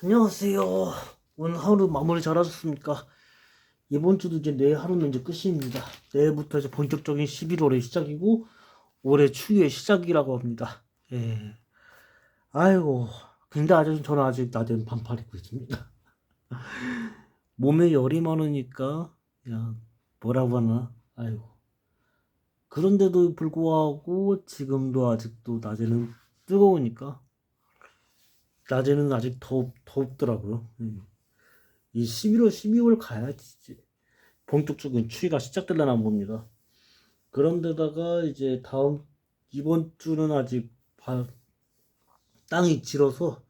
안녕하세요. 오늘 하루 마무리 잘하셨습니까? 이번 주도 이제 내일 하루는 이제 끝입니다. 내일부터 이제 본격적인 11월의 시작이고 올해 추위의 시작이라고 합니다. 예. 아이고. 근데 아직 저는 아직 낮에는 반팔 입고 있습니다. 몸에 열이 많으니까 그냥 뭐라고 하나. 아이고. 그런데도 불구하고 지금도 아직도 낮에는 뜨거우니까 낮에는 아직 덥더라고요. 이 11월, 12월 가야지 본격적인 추위가 시작되려나 봅니다. 그런데다가 이제 이번 주는 아직 땅이 질어서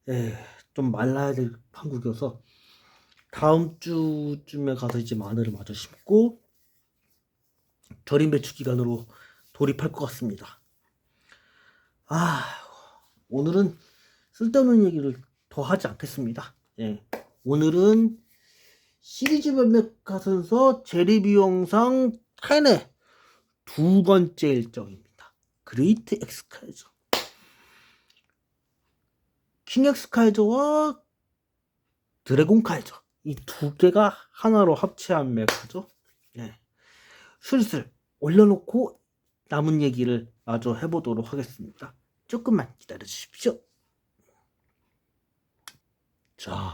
예, 좀 말라야 될 판국이어서 다음 주쯤에 가서 이제 마늘을 마저 심고 절임 배추 기간으로 돌입할 것 같습니다. 아, 오늘은 쓸데없는 얘기를 더 하지 않겠습니다. 예, 오늘은 시리즈 몇몇 가선서 재리비 영상 10의 두 번째 일정입니다. 그레이트 엑스카이저. 킹 엑스카이저와 드래곤 카이저. 이 두 개가 하나로 합체한 메카죠. 네. 슬슬 올려놓고 남은 얘기를 마저 해보도록 하겠습니다. 조금만 기다려 주십시오. 자,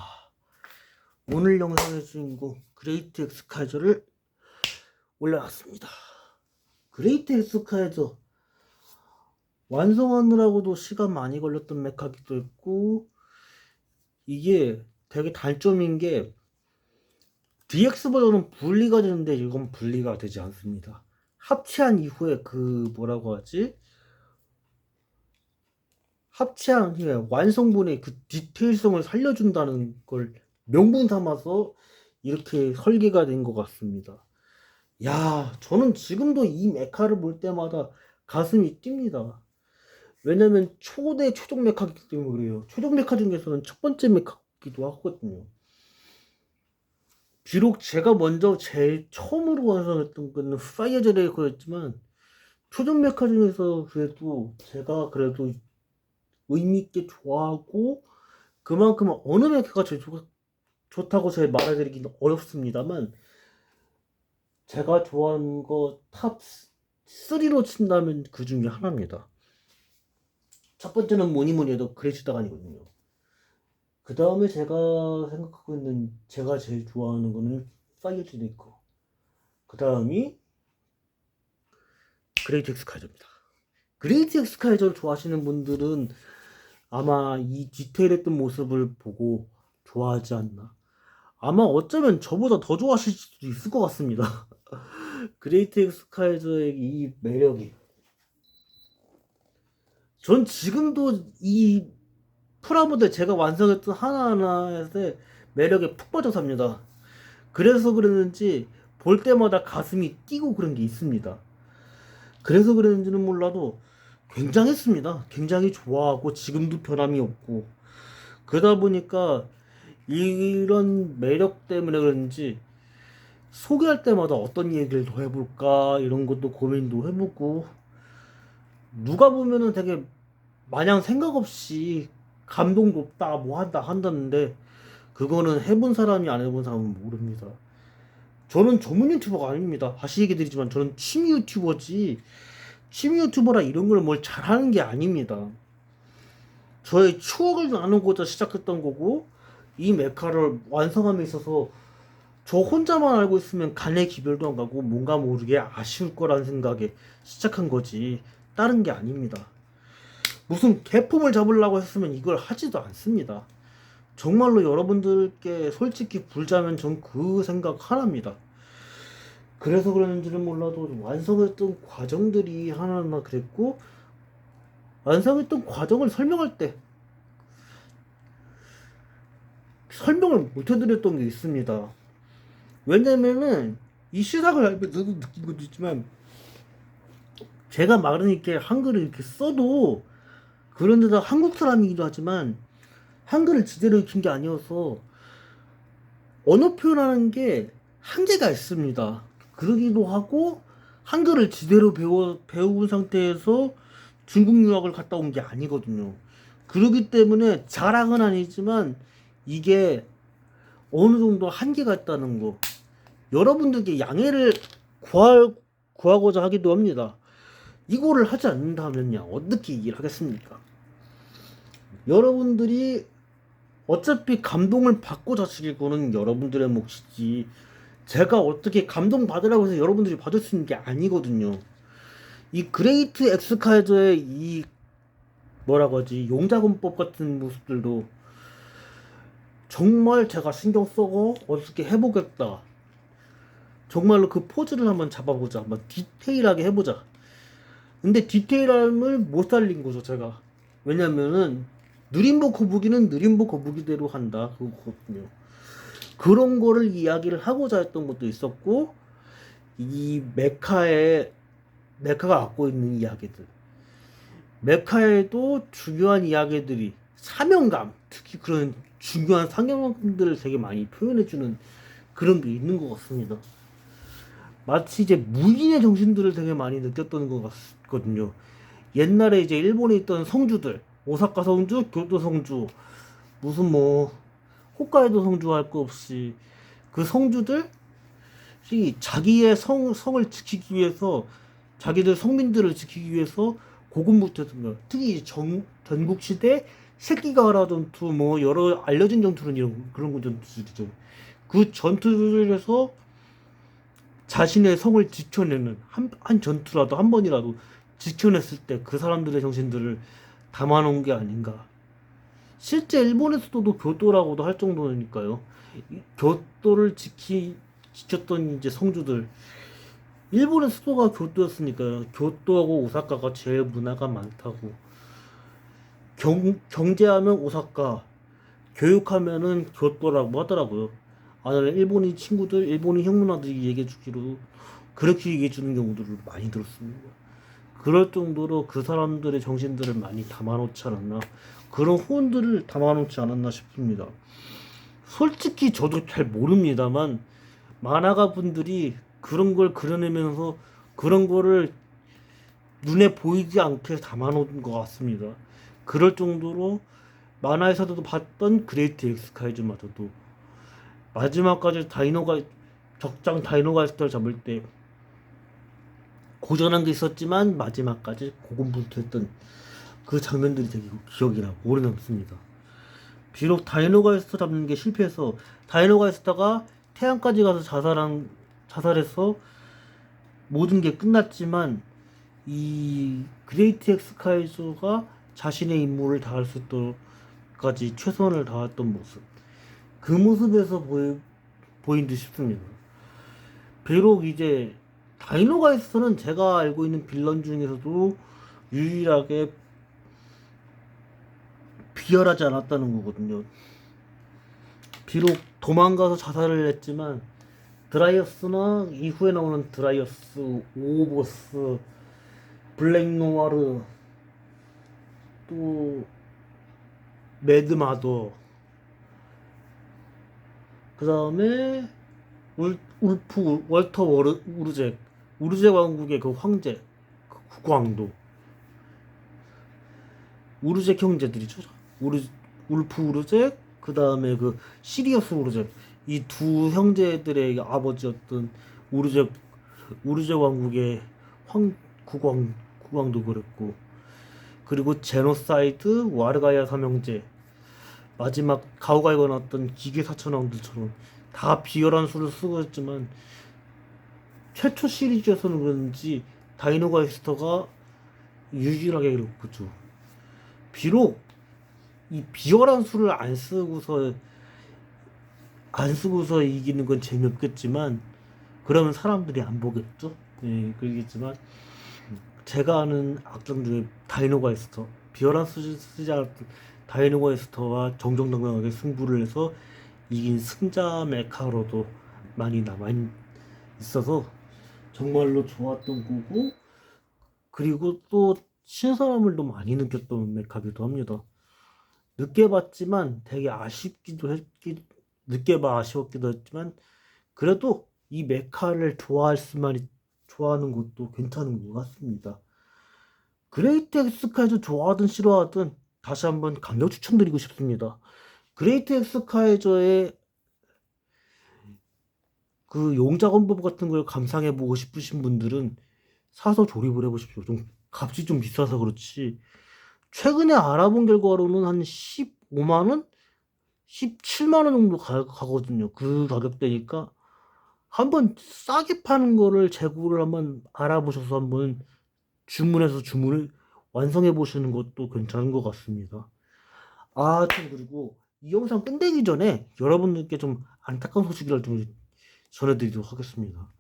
오늘 영상의 주인공 그레이트 엑스카이저를 올려놨습니다. 그레이트 엑스카이저 완성하느라고도 시간 많이 걸렸던 메카기도 했고 이게 되게 단점인 게 DX 버전은 분리가 되는데 이건 분리가 되지 않습니다. 합체한 이후에 그 뭐라고 하지? 합체한 후에 완성본의 그 디테일성을 살려준다는 걸 명분 삼아서 이렇게 설계가 된 것 같습니다. 야, 저는 지금도 이 메카를 볼 때마다 가슴이 뜁니다. 왜냐면 초대 최종 메카이기 때문에 그래요. 최종 메카 중에서는 첫 번째 메카기도 하거든요. 비록 제가 먼저 제일 처음으로 완성했던 거는 파이어 제레이커였지만 초전 메카 중에서 그래도 제가 그래도 의미있게 좋아하고 그만큼 어느 메카가 제일 좋다고 제가 말해드리기는 어렵습니다만 제가 좋아하는 거 탑 3로 친다면 그 중에 하나입니다. 첫 번째는 뭐니 해도 그레이트 다간이거든요. 그 다음에 제가 생각하고 있는 제가 제일 좋아하는 거는 파이어 제레이커. 그 다음이 그레이트 엑스카이저입니다. 그레이트 엑스카이저를 좋아하시는 분들은 아마 이 디테일했던 모습을 보고 좋아하지 않나. 아마 어쩌면 저보다 더 좋아하실 수도 있을 것 같습니다. 그레이트 엑스카이저의 이 매력이. 전 지금도 이 프라모델 제가 완성했던 하나하나의 매력에 푹 빠져 삽니다. 그래서 그랬는지 볼 때마다 가슴이 뛰고 그런 게 있습니다. 그래서 그랬는지는 몰라도 굉장했습니다. 굉장히 좋아하고 지금도 변함이 없고 그러다 보니까 이런 매력 때문에 그런지 소개할 때마다 어떤 얘기를 더 해볼까 이런 것도 고민도 해보고 누가 보면은 되게 마냥 생각 없이 감동 높다 뭐 한다 한다는데 그거는 해본 사람이 안 해본 사람은 모릅니다. 저는 전문 유튜버가 아닙니다. 다시 얘기 드리지만 저는 취미 유튜버지 취미 유튜버라 이런 걸 뭘 잘하는 게 아닙니다. 저의 추억을 나누고자 시작했던 거고 이 메카를 완성함에 있어서 저 혼자만 알고 있으면 간의 기별도 안 가고 뭔가 모르게 아쉬울 거라는 생각에 시작한 거지 다른 게 아닙니다. 무슨 개폼을 잡으려고 했으면 이걸 하지도 않습니다. 정말로 여러분들께 솔직히 불자면 전 그 생각 하나입니다. 그래서 그랬는지는 몰라도 완성했던 과정들이 하나하나 그랬고 완성했던 과정을 설명할 때 설명을 못 해드렸던 게 있습니다. 왜냐면은 이 시작을 알면서 느낀 것도 있지만 제가 말은 이렇게 한글을 이렇게 써도 그런데다 한국 사람이기도 하지만 한글을 제대로 익힌 게 아니어서 언어 표현하는 게 한계가 있습니다. 그러기도 하고 한글을 제대로 배운 상태에서 중국 유학을 갔다 온 게 아니거든요. 그러기 때문에 자랑은 아니지만 이게 어느 정도 한계가 있다는 거 여러분들께 양해를 구하고자 하기도 합니다. 이거를 하지 않는다면요 어떻게 얘기를 하겠습니까? 여러분들이 어차피 감동을 받고 자식일 거는 여러분들의 몫이지 제가 어떻게 감동 받으라고 해서 여러분들이 받을 수 있는 게 아니거든요. 이 그레이트 엑스카이저의 이 뭐라고 하지 용자군법 같은 모습들도 정말 제가 신경 써고 어떻게 해보겠다. 정말로 그 포즈를 한번 잡아보자. 한번 디테일하게 해보자. 근데 디테일함을 못 살린 거죠, 제가. 왜냐면은, 느림보 거북이는 느림보 거북이대로 한다. 그거거든요. 그런 거를 이야기를 하고자 했던 것도 있었고, 이 메카가 갖고 있는 이야기들. 메카에도 중요한 이야기들이, 사명감, 특히 그런 중요한 사명감들을 되게 많이 표현해주는 그런 게 있는 것 같습니다. 마치 이제 무인의 정신들을 되게 많이 느꼈던 것 같거든요. 옛날에 이제 일본에 있던 성주들, 오사카 성주, 교토 성주, 무슨 뭐 홋카이도 성주 할 거 없이 그 성주들이 자기의 성을 지키기 위해서 자기들 성민들을 지키기 위해서 고군분투했습니다. 특히 전국 시대 새끼가라 전투 뭐 여러 알려진 전투는 이런 그런 전투들이죠. 그 전투들에서 자신의 성을 지켜내는 한 전투라도 한 번이라도 지켜냈을 때 그 사람들의 정신들을 담아놓은 게 아닌가. 실제 일본에서도 교토라고도 할 정도니까요. 교토를 지켰던 이제 성주들. 일본의 수도가 교토였으니까요. 교토하고 오사카가 제일 문화가 많다고. 경제하면 오사카, 교육하면은 교토라고 하더라고요. 아, 나는 일본인 친구들, 일본인 형 누나들이 얘기해 주기로 그렇게 얘기해 주는 경우들을 많이 들었습니다. 그럴 정도로 그 사람들의 정신들을 많이 담아놓지 않았나, 그런 호언들을 담아놓지 않았나 싶습니다. 솔직히 저도 잘 모릅니다만 만화가 분들이 그런 걸 그려내면서 그런 거를 눈에 보이지 않게 담아놓은 것 같습니다. 그럴 정도로 만화에서도 봤던 그레이트 엑스카이즈마저도 마지막까지 적장 다이노가이스터를 잡을 때 고전한 게 있었지만 마지막까지 고군분투했던 그 장면들이 되게 기억이 나고 오래 남습니다. 비록 다이노가이스터 잡는 게 실패해서 다이노가이스터가 태양까지 가서 자살해서 모든 게 끝났지만 이 그레이트 엑스카이저가 자신의 임무를 다할 수 있도록까지 최선을 다했던 모습, 그 모습에서 보인 듯 싶습니다. 비록 이제 다이노가이스터는 제가 알고 있는 빌런 중에서도 유일하게 비열하지 않았다는 거거든요. 비록 도망가서 자살을 했지만 드라이어스나 이후에 나오는 드라이어스, 오보스, 블랙노아르, 또 매드마더, 그 다음에 울프, 월터 우르제 왕국의 그 황제, 그 국왕도, 우르제 형제들이죠. 울프 우르제, 그 다음에 그 시리어스 우르제, 이 두 형제들의 아버지였던 우르제 왕국의 국왕도 그랬고, 그리고 제노사이드, 와르가야 삼형제, 마지막 가오가이가 나왔던 기계 사천왕들처럼 다 비열한 수를 쓰고 있지만 최초 시리즈에서는 그런지 다이노가이스터가 유일하게 그렇죠. 비록 이 비열한 수를 안 쓰고서 이기는 건 재미없겠지만 그러면 사람들이 안 보겠죠. 네, 그러겠지만 제가 아는 악당 중에 다이노가이스터, 비열한 수 쓰지 않았던 다이노가이스터와 정정당당하게 승부를 해서 이긴 승자 메카로도 많이 남아 있어서 정말로 좋았던 거고, 그리고 또 신선함을 또 많이 느꼈던 메카기도 합니다. 늦게 봤지만 되게 늦게 봐 아쉬웠기도 했지만 그래도 이 메카를 좋아하는 것도 괜찮은 것 같습니다. 그레이트 엑스카이저 좋아하든 싫어하든 다시 한번 강력 추천드리고 싶습니다. 그레이트 엑스카이저의 그 용작업법 같은 걸 감상해보고 싶으신 분들은 사서 조립을 해보십시오. 좀 값이 좀 비싸서 그렇지. 최근에 알아본 결과로는 한 15만원? 17만원 정도 가거든요. 그 가격대니까 한번 싸게 파는 거를 재고를 한번 알아보셔서 한번 주문해서 주문을 완성해 보시는 것도 괜찮은 것 같습니다. 아, 참, 그리고 이 영상 끝내기 전에 여러분들께 좀 안타까운 소식을 좀 전해드리도록 하겠습니다.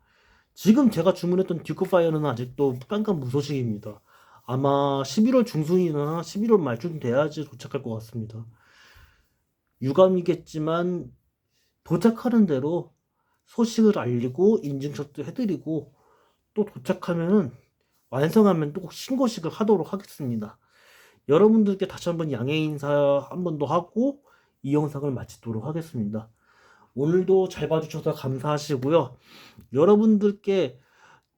지금 제가 주문했던 듀크파이어는 아직도 깜깜 무소식입니다. 아마 11월 중순이나 11월 말쯤 돼야지 도착할 것 같습니다. 유감이겠지만 도착하는 대로 소식을 알리고 인증샷도 해드리고 또 도착하면은 완성하면 또 꼭 신고식을 하도록 하겠습니다. 여러분들께 다시 한번 양해 인사 한 번 더 하고 이 영상을 마치도록 하겠습니다. 오늘도 잘 봐주셔서 감사하시고요. 여러분들께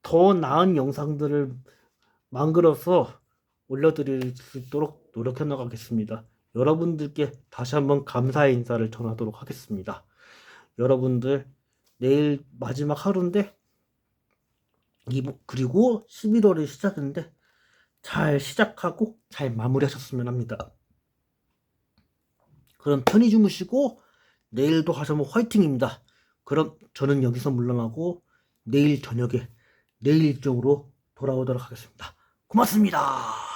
더 나은 영상들을 만들어서 올려드릴 수 있도록 노력해 나가겠습니다. 여러분들께 다시 한번 감사의 인사를 전하도록 하겠습니다. 여러분들 내일 마지막 하루인데 그리고 11월의 시작인데 잘 시작하고 잘 마무리하셨으면 합니다. 그럼 편히 주무시고 내일도 다시 한번 화이팅입니다. 그럼 저는 여기서 물러나고 내일 저녁에 내일 일정으로 돌아오도록 하겠습니다. 고맙습니다.